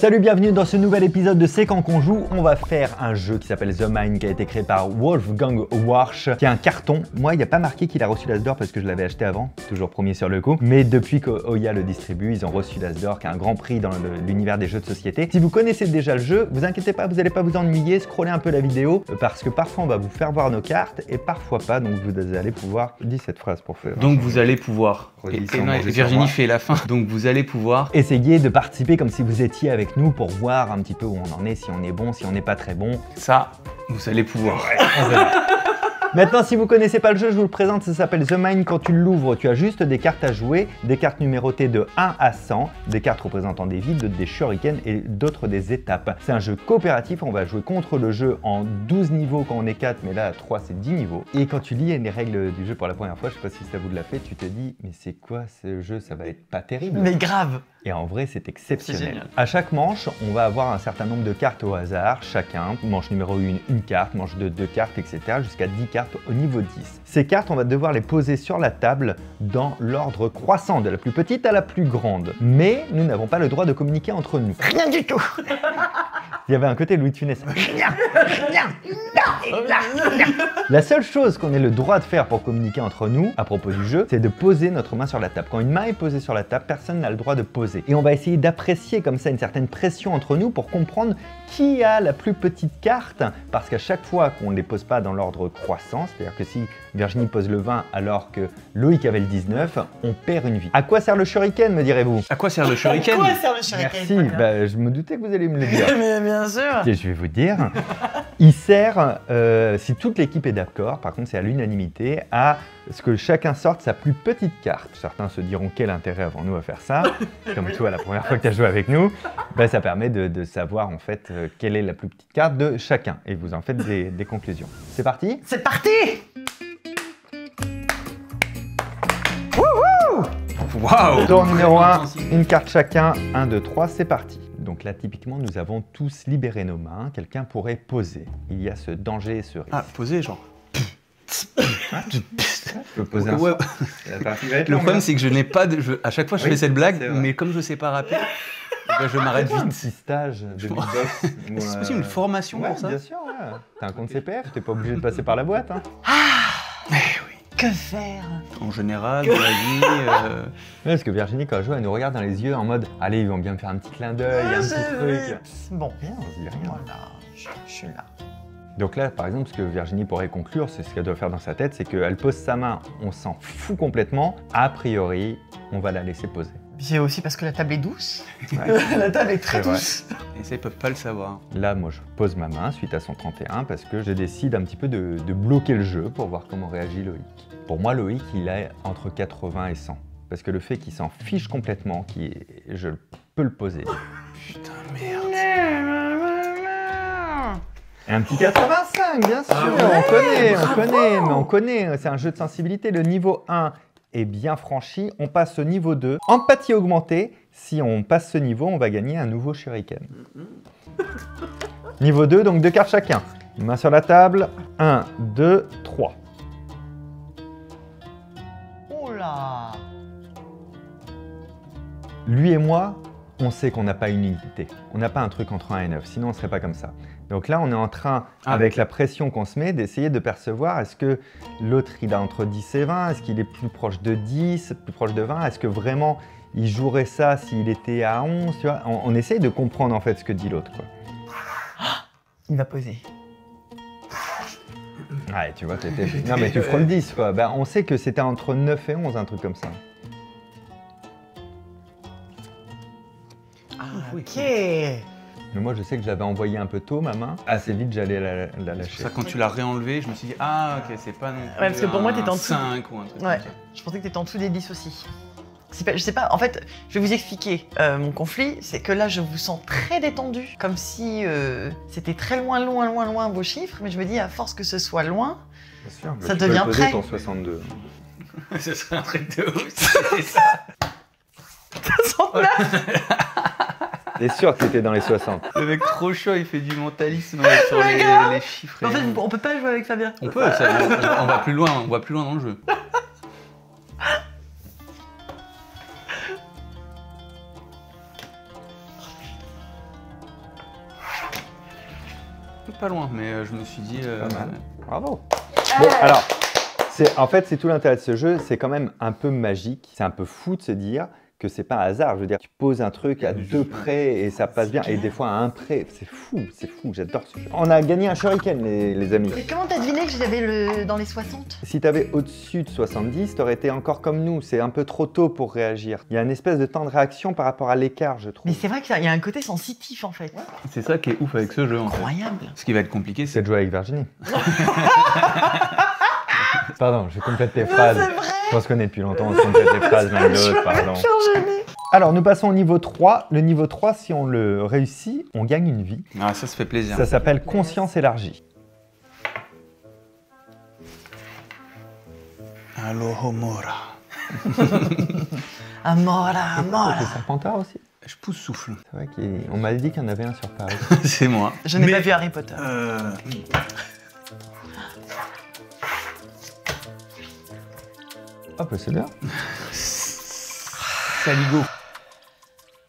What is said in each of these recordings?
Salut, bienvenue dans ce nouvel épisode de C'est quand qu'on joue. On va faire un jeu qui s'appelle The Mine, qui a été créé par Wolfgang Warsch, qui est un carton. Moi, il n'y a pas marqué qu'il a reçu l'As d'or parce que je l'avais acheté avant, toujours premier sur le coup. Mais depuis qu'Oya le distribue, ils ont reçu l'As d'or, qui est un grand prix dans l'univers des jeux de société. Si vous connaissez déjà le jeu, vous inquiétez pas, vous n'allez pas vous ennuyer, scrollez un peu la vidéo, parce que parfois on va vous faire voir nos cartes et parfois pas. Donc vous allez pouvoir, dis cette phrase pour faire. Donc vous allez pouvoir. Et Virginie fait la fin. Donc vous allez pouvoir essayer de participer comme si vous étiez avec nous pour voir un petit peu où on en est, si on est bon, si on n'est pas très bon. Ça, vous allez pouvoir. Maintenant, si vous connaissez pas le jeu, je vous le présente, ça s'appelle The Mine. Quand tu l'ouvres, tu as juste des cartes à jouer, des cartes numérotées de 1 à 100, des cartes représentant des villes, des shurikens et d'autres des étapes. C'est un jeu coopératif, on va jouer contre le jeu en 12 niveaux quand on est 4, mais là à 3 c'est 10 niveaux. Et quand tu lis les règles du jeu pour la première fois, je sais pas si ça vous l'a fait, tu te dis mais c'est quoi ce jeu, ça va être pas terrible. Mais grave. Et en vrai, c'est exceptionnel. À chaque manche, on va avoir un certain nombre de cartes au hasard, chacun. Manche numéro 1, une carte, manche 2, 2 cartes, etc. jusqu'à 10 cartes au niveau 10. Ces cartes, on va devoir les poser sur la table dans l'ordre croissant, de la plus petite à la plus grande. Mais nous n'avons pas le droit de communiquer entre nous. Rien du tout. Il y avait un côté Louis de Funès. La seule chose qu'on ait le droit de faire pour communiquer entre nous, à propos du jeu, c'est de poser notre main sur la table. Quand une main est posée sur la table, personne n'a le droit de poser. Et on va essayer d'apprécier comme ça une certaine pression entre nous pour comprendre qui a la plus petite carte, parce qu'à chaque fois qu'on ne les pose pas dans l'ordre croissant, c'est-à-dire que si Virginie pose le 20 alors que Loïc avait le 19, on perd une vie. À quoi sert le shuriken, me direz-vous? À quoi sert le shuriken? À quoi sert le shuriken? Merci, bah, je me doutais que vous alliez me le dire. Mais bien sûr. Et je vais vous dire, il sert, si toute l'équipe est d'accord, par contre c'est à l'unanimité, à ce que chacun sorte sa plus petite carte. Certains se diront quel intérêt avons-nous à faire ça, comme toi la première fois que tu as joué avec nous, bah, ça permet de savoir en fait quelle est la plus petite carte de chacun et vous en faites des conclusions. C'est parti? C'est parti. Waouh! Tour numéro 1, une carte chacun, 1, 2, 3, c'est parti. Donc là, typiquement, nous avons tous libéré nos mains. Quelqu'un pourrait poser. Il y a ce danger et ce risque. Ah, poser, genre. Tu peux poser un Ouais. Le problème, c'est que je n'ai pas de. À chaque fois, je fais cette blague, mais comme je ne sais pas rapper, ben, je m'arrête un vite. petit stage de beatbox. C'est possible une formation Ouais, pour ça? bien sûr, ouais. T'as un compte CPF, t'es pas obligé de passer par la boîte. Hein. Eh oui. Que faire? En général, dans la vie. Ouais, parce que Virginie, quand elle joue, elle nous regarde dans les yeux en mode « Allez, ils vont bien me faire un petit clin d'œil, un petit truc. » Bon, Rien, on se dit rien. voilà, je suis là. Donc là, par exemple, ce que Virginie pourrait conclure, c'est ce qu'elle doit faire dans sa tête, c'est qu'elle pose sa main, on s'en fout complètement. A priori, on va la laisser poser. C'est aussi parce que la table est douce. Ouais. La table est très C'est vrai. douce. Et ça, ils peuvent pas le savoir. Là, moi, je pose ma main suite à son 31 parce que je décide un petit peu de bloquer le jeu pour voir comment réagit Loïc. Pour moi, Loïc, il est entre 80 et 100. Parce que le fait qu'il s'en fiche complètement, je peux le poser. Putain, merde. Et un petit 85, bien sûr, on connaît, c'est un jeu de sensibilité. Le niveau 1 est bien franchi, on passe au niveau 2. Empathie augmentée, si on passe ce niveau, on va gagner un nouveau shuriken. Niveau 2, donc 2 cartes chacun. Main sur la table, 1, 2, 3. Oh là. Lui et moi, on sait qu'on n'a pas une unité. On n'a pas un truc entre 1 et 9, sinon on ne serait pas comme ça. Donc là, on est en train, avec la pression qu'on se met, d'essayer de percevoir est-ce que l'autre, il a entre 10 et 20, est-ce qu'il est plus proche de 10, plus proche de 20, est-ce que vraiment il jouerait ça s'il était à 11, tu vois. On essaye de comprendre en fait ce que dit l'autre, quoi. Il va poser. Ouais, tu vois, non mais tu frôles 10, quoi. Ben, on sait que c'était entre 9 et 11, un truc comme ça. Ok. Mais moi, je sais que j'avais envoyé un peu tôt ma main. Assez vite, j'allais la C'est pour lâcher. ça, quand tu l'as réenlevé, je me suis dit, ah, ok, c'est pas non plus. Ouais, parce que pour moi, t'étais en un dessous. 5 ou un truc Ouais, comme ça. je pensais que t'étais en dessous des 10 aussi. Je sais pas, en fait, je vais vous expliquer mon conflit, c'est que là, je vous sens très détendu, comme si c'était très loin vos chiffres, mais je me dis, à force que ce soit loin, Bien sûr, ça tu peux devient le poser prêt. ton 62. Ce serait un truc de ouf, c'est ça. 69. T'es sûr que t'étais dans les 60? Le mec trop chaud, il fait du mentalisme sur grave. les chiffres. En fait, on peut pas jouer avec Fabien. On peut, on va plus loin, dans le jeu. Pas loin, mais je me suis dit... Pas mal. Bravo. Bon, alors, en fait, c'est tout l'intérêt de ce jeu, c'est quand même un peu magique. C'est un peu fou de se dire que c'est pas un hasard. Je veux dire, tu poses un truc à 2 près et ça passe bien. Et des fois à 1 près. C'est fou, j'adore ce jeu. On a gagné un shuriken, les amis. Mais comment t'as deviné que j'avais dans les 60? Si t'avais au-dessus de 70, t'aurais été encore comme nous. C'est un peu trop tôt pour réagir. Il y a une espèce de temps de réaction par rapport à l'écart, je trouve. Mais c'est vrai qu'il y a un côté sensitif en fait. C'est ça qui est ouf avec ce jeu, en fait. Incroyable. Ce qui va être compliqué, C'est c'est... de jouer avec Virginie. Pardon, je complète tes phrases. C'est vrai. Je pense qu'on est depuis longtemps, on se complète les phrases l'un de l'autre, pardon. Alors, nous passons au niveau 3. Le niveau 3, si on le réussit, on gagne une vie. Ah, ça fait plaisir. Ça s'appelle conscience élargie. Alohomora. Amora, C'est amora. Serpentard aussi. Je pousse souffle. C'est vrai qu'on m'avait dit qu'il y en avait un sur Paris. C'est moi. Je n'ai pas vu Harry Potter. Hop, c'est bien. Saligo.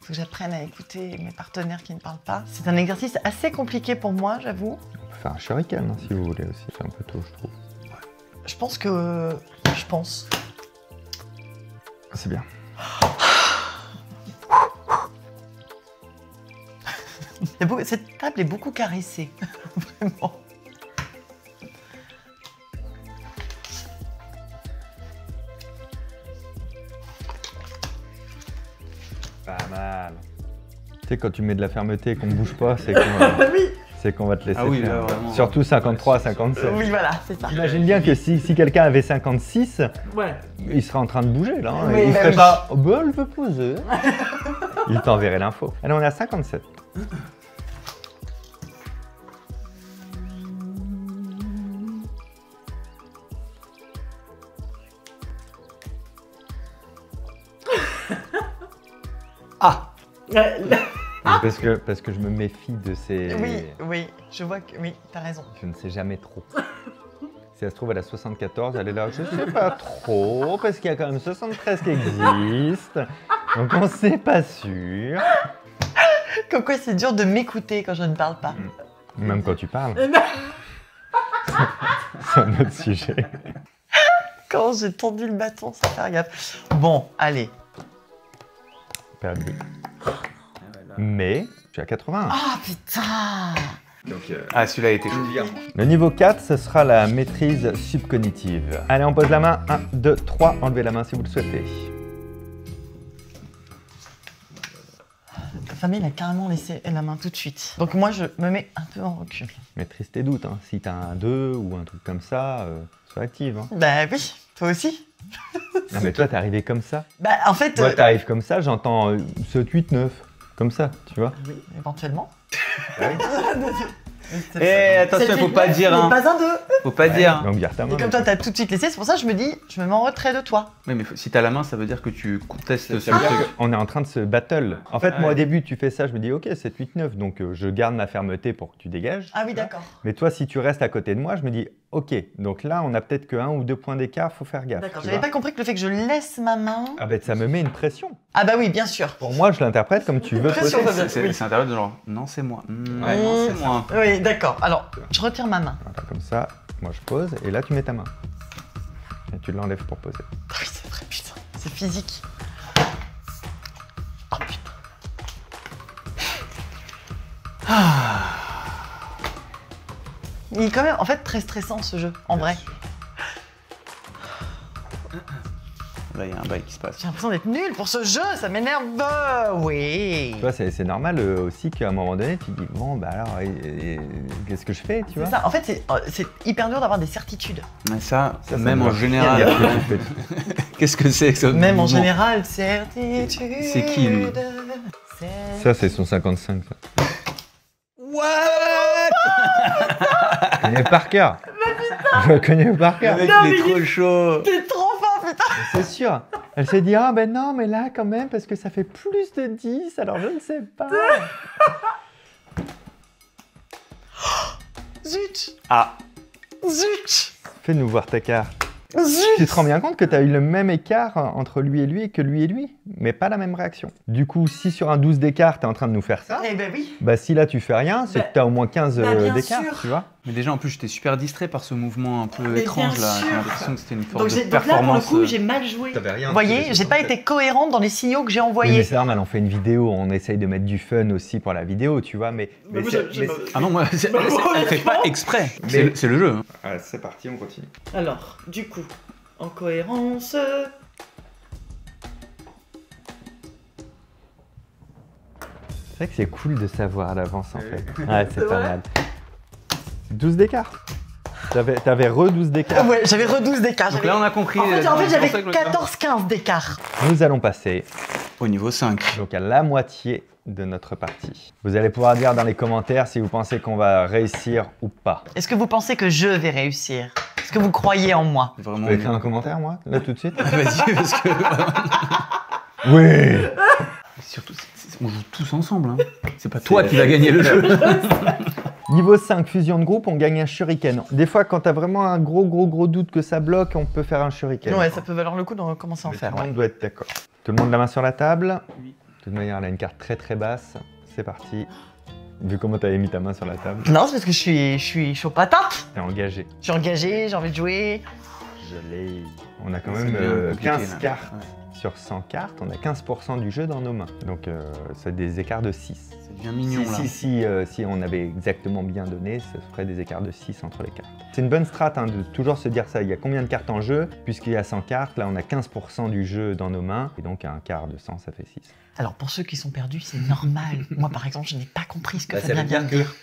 Faut que j'apprenne à écouter mes partenaires qui ne parlent pas. C'est un exercice assez compliqué pour moi, j'avoue. On peut faire un shuriken hein, si vous voulez aussi. C'est un peu tôt, je trouve. Je pense que... Je pense. C'est bien. Cette table est beaucoup caressée. Vraiment. Pas mal. Tu sais, quand tu mets de la fermeté et qu'on ne bouge pas, c'est qu'on c'est qu'on va te laisser Ah oui, faire. là, vraiment. Surtout 53, 57. Oui, voilà, c'est ça. Imagine bien que si quelqu'un avait 56, Ouais. il serait en train de bouger là. Hein. Oui, Il bah ferait oui. pas « Oh ben, elle veut poser ». Il t'enverrait l'info. Alors on est à 57. Ah. Parce que je me méfie de ces... Oui, oui, je vois que... Oui, t'as raison. Je ne sais jamais trop. Si elle se trouve, elle a 74, elle est là, je sais pas trop, parce qu'il y a quand même 73 qui existent, donc on sait pas sûr. Comme quoi c'est dur de m'écouter quand je ne parle pas. Même quand tu parles. C'est un autre sujet. Quand j'ai tendu le bâton, ça fait gaffe. Bon, allez. Perdu. Mais je suis à 81. Ah putain! Ah, celui-là a été chaud. Le niveau 4, ce sera la maîtrise subcognitive. Allez, on pose la main. 1, 2, 3. Enlevez la main si vous le souhaitez. Famille, il a carrément laissé la main tout de suite. Donc moi, je me mets un peu en recul. Maîtrise tes doutes. Hein. Si t'as un 2 ou un truc comme ça, sois active. Hein. Bah oui, toi aussi. Non mais toi, t'es arrivé comme ça. Bah en fait... Moi, t'arrives comme ça, j'entends 7, 8, 9. Comme ça, tu vois. Oui, éventuellement. Eh, attention, faut pas dire, hein. Pas un 2. Faut pas dire. Donc, garde ta main. Et comme toi, t'as tout de suite laissé, c'est pour ça que je me dis, je me mets en retrait de toi. Oui, mais si t'as la main, ça veut dire que tu contestes Ça sur veut le dire truc. qu'on est en train de se battle. En fait, Ouais. moi, au début, tu fais ça, je me dis, ok, 7, 8, 9, donc je garde ma fermeté pour que tu dégages. Ah oui, d'accord. Mais toi, si tu restes à côté de moi, je me dis, ok, donc là, on a peut-être que 1 ou 2 points d'écart, faut faire gaffe. D'accord, tu j'avais vois. pas compris que le fait que je laisse ma main... Ah ben, ça me met une pression. Ah bah oui, bien sûr. Pour moi, je l'interprète comme tu veux. Pression, poser. ça veut dire. C'est intérieur de genre, non, c'est moi. Ouais, non, c'est moi. Oui, d'accord. Alors, je retire ma main. Voilà, comme ça, moi, je pose, et là, tu mets ta main. Et tu l'enlèves pour poser. Ah oui, c'est vrai, putain. C'est physique. Oh putain. Il est quand même, en fait, très stressant ce jeu, en vrai. Là, il y a un bail qui se passe. J'ai l'impression d'être nulle pour ce jeu, ça m'énerve. Oui. Tu vois, c'est normal aussi qu'à un moment donné, tu te dis, bon, bah alors, qu'est-ce que je fais, tu C'est vois. ça. En fait, c'est hyper dur d'avoir des certitudes. Mais ça, Ça même me en va général. bien dire que tu fais. Qu'est-ce que c'est que ça Même en général, certitude. C'est qui, lui? Ça, c'est son 55, ça. What? Je connais par cœur. Je connais par cœur. Le mec, il est trop chaud. T'es trop fort, putain. C'est sûr. Elle s'est dit, ah ben non, mais là, quand même, parce que ça fait plus de 10, alors je ne sais pas. Zut. Ah. Zut. Fais-nous voir ta carte. Tu te rends bien compte que tu as eu le même écart entre lui et que lui et lui, mais pas la même réaction. Du coup, si sur un 12 d'écart, tu es en train de nous faire ça, Eh ben oui. bah si là tu fais rien, c'est que tu as au moins 15 d'écart, tu vois. Mais déjà, en plus, j'étais super distrait par ce mouvement un peu Mais étrange bien là. sûr. J'ai l'impression que c'était une Donc, sorte de donc là, pour le performance. coup, j'ai mal joué. Vous voyez, j'ai pas été cohérente dans les signaux que j'ai Oui, envoyés. mais c'est normal, on fait une vidéo, on essaye de mettre du fun aussi pour la vidéo, tu vois, mais Ah non, moi, elle fait pas exprès. C'est le jeu. Hein. Ah, c'est parti, on continue. Alors, du coup, en cohérence... C'est vrai que c'est cool de savoir à l'avance en fait. Ouais, c'est pas mal. 12 d'écart. T'avais re 12 d'écart. Ouais, j'avais re 12 d'écart. Donc là, on a compris. En fait, j'avais c'est pour ça que 14-15 d'écart. Nous allons passer au niveau 5. donc à la moitié de notre partie. Vous allez pouvoir dire dans les commentaires si vous pensez qu'on va réussir ou pas. Est-ce que vous pensez que je vais réussir? Est-ce que vous croyez en moi? Vous Vraiment. pouvez écrire un commentaire, moi, là tout de suite. Vas-y, parce que. Oui. Surtout, on joue tous ensemble. Hein. C'est pas toi qui vas gagner le jeu. Niveau 5, fusion de groupe, on gagne un shuriken. Des fois, quand t'as vraiment un gros doute que ça bloque, on peut faire un shuriken. Ouais, ça peut valoir le coup de recommencer à en Mais faire. tout le Ouais. monde doit être d'accord. Tout le monde la main sur la table. Oui. De toute manière, elle a une carte très basse. C'est parti. Vu comment t'avais mis ta main sur la table, Non, c'est parce que je suis chaud patate. t'es engagé. Je suis engagé, j'ai envie de jouer. Je l'ai. On a quand C'est même bien compliqué, 15 là. cartes. Ouais. Sur 100 cartes, on a 15% du jeu dans nos mains. Donc, c'est des écarts de 6. Ça devient mignon là. Si on avait exactement bien donné, ça ferait des écarts de 6 entre les cartes. C'est une bonne strat hein, de toujours se dire ça. Il y a combien de cartes en jeu? Puisqu'il y a 100 cartes, là on a 15% du jeu dans nos mains. Et donc un quart de 100, ça fait 6. Alors pour ceux qui sont perdus, c'est normal. Moi par exemple, je n'ai pas compris ce que Bah, Fabien vient de dire.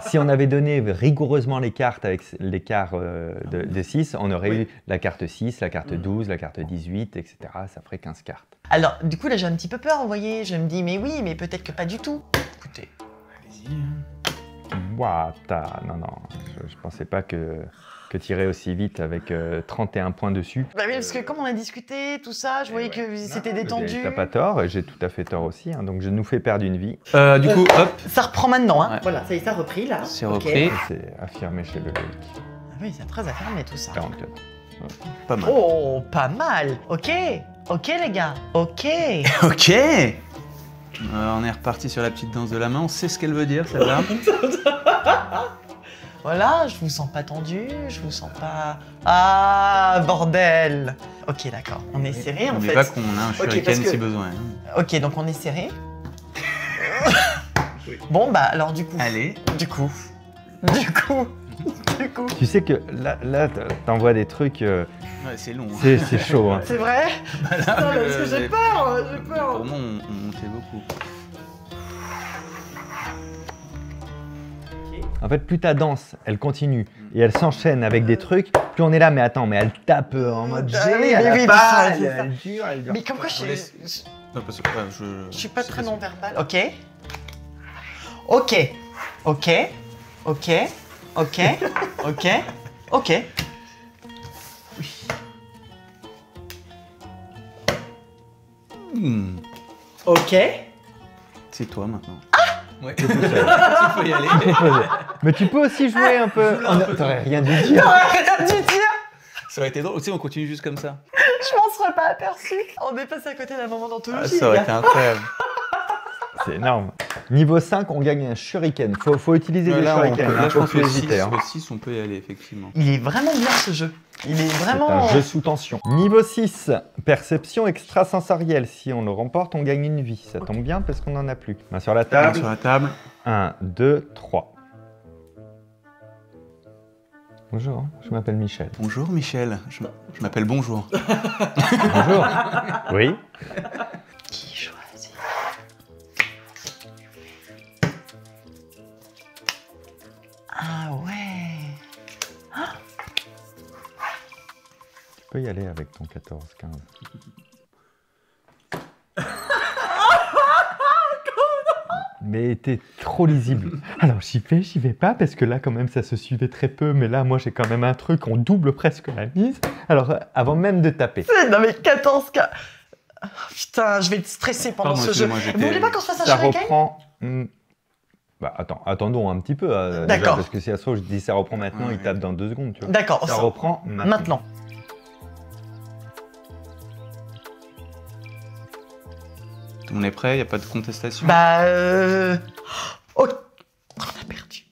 Si on avait donné rigoureusement les cartes avec l'écart de 6, on aurait eu la carte 6, la carte 12, la carte 18, etc. Ça ferait 15 cartes. Alors du coup là j'ai un petit peu peur, vous voyez. Je me dis mais oui, mais peut-être que pas du tout. Écoutez. Allez-y. What? Non, je pensais pas que tu irais aussi vite avec 31 points dessus. Bah oui, parce que comme on a discuté, tout ça, je voyais que c'était détendu. T'as pas tort, et j'ai tout à fait tort aussi, hein, donc je nous fais perdre une vie. Du coup, hop, Ça reprend maintenant, hein. Ouais. Voilà, ça y est, ça a repris là. c'est Ok. repris. Et c'est affirmé chez le Loïc. Ah oui, c'est très affirmé tout ça. 44. Pas mal. Oh, pas mal. Ok, les gars. Ok. Ok. On est reparti sur la petite danse de la main. On sait ce qu'elle veut dire, celle-là. Voilà, je vous sens pas tendu, je vous sens pas... Ah, bordel. Ok, d'accord. On est serré en N'oublie fait. pas qu'on a un shuriken parce que- si besoin. Hein. Ok, donc on est serré. Bon, bah alors du coup. Allez. Du coup. Tu sais que là t'envoies des trucs, Ouais, c'est long. Hein. c'est chaud. Hein. C'est vrai? Là, Non, parce que j'ai peur, j'ai peur. Pour moi, on montait beaucoup. En fait, plus ta danse, elle continue et elle s'enchaîne avec des trucs, plus on est là, mais attends, mais elle tape en mode G, Ah oui, elle oui, a pas, c'est ça. elle dure, elle dure. Mais comme quoi On laisse- Non, parce que je suis pas très non-verbal. Ok. Ok. Ok. Ok. Ok. Ok. Ok. Hmm. Ok. C'est toi maintenant. Ouais. Tu Tu peux y aller. Mais tu peux aussi jouer un peu. Joue-la un peu. T'aurais rien dû dire. Rien dû dire. Ça aurait été drôle. Tu sais, on continue juste comme ça. Je m'en serais pas aperçu. On est passé à côté d'un moment Ah, d'anthologie. ça aurait été incroyable. C'est énorme. Niveau 5, on gagne un shuriken. Faut utiliser des Là, shurikens. là, je Faut pense que hésiter, 6, hein. 6, on peut y aller, effectivement. Il est vraiment bien ce jeu. Il est C'est vraiment. un jeu sous tension. Niveau 6, perception extrasensorielle. Si on le remporte, on gagne une vie. Ça tombe bien parce qu'on n'en a plus. Main sur la Main table. sur la table. 1, 2, 3. Bonjour, je m'appelle Michel. Bonjour, Michel. Je m'appelle Bonjour. Bonjour. Oui. Qui choisit? Ah ouais. Tu peux y aller avec ton 14-15. Mais t'es trop lisible. Alors j'y vais pas parce que là quand même ça se suivait très peu. Mais là moi j'ai quand même un truc, on double presque la mise. Alors avant même de taper. Non mais 14 cas. Oh, putain, je vais être stressé pendant Pardon, ce jeu. excusez-moi, j'étais- Vous voulez pas qu'on se fasse un Ça shuriken? reprend... Bah attendons un petit peu. Déjà, D'accord. parce que si ça se trouve, je dis ça reprend maintenant, Ouais, il tape dans 2 secondes. Tu vois. D'accord, Ça reprend maintenant. maintenant. Tout le monde est prêt, y a pas de contestation? Bah oh, on a perdu.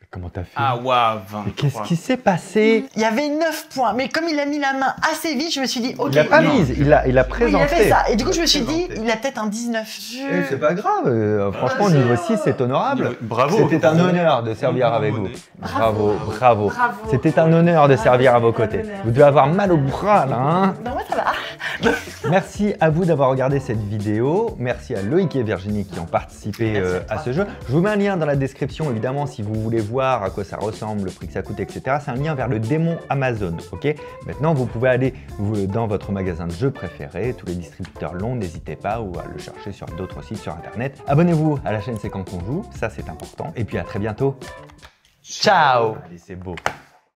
Comment t'as fait? Ah waouh, 23. Mais qu'est-ce qui s'est passé? Il y avait 9 points, mais comme il a mis la main assez vite, je me suis dit, ok. Il l'a pas mise, il a Oui, il a présenté. fait ça. Et du coup, je me suis dit, il a peut-être un 19. C'est pas grave, franchement, niveau 6, c'est honorable. Bravo. C'était un honneur de servir avec vous. Bravo, bravo. Bravo. C'était un honneur de servir à vos côtés. Vous devez avoir mal au bras, là, hein? Non, moi, ça va. Merci à vous d'avoir regardé cette vidéo. Merci à Loïc et Virginie qui ont participé à ce jeu. Je vous mets un lien dans la description, évidemment, si vous voulez voir à quoi ça ressemble, le prix que ça coûte, etc. C'est un lien vers le démon Amazon, ok? Maintenant, vous pouvez aller dans votre magasin de jeux préféré. Tous les distributeurs l'ont, n'hésitez pas, ou à le chercher sur d'autres sites sur Internet. Abonnez-vous à la chaîne C'est quand qu'on joue, ça c'est important. Et puis à très bientôt. Ciao. Allez, c'est beau.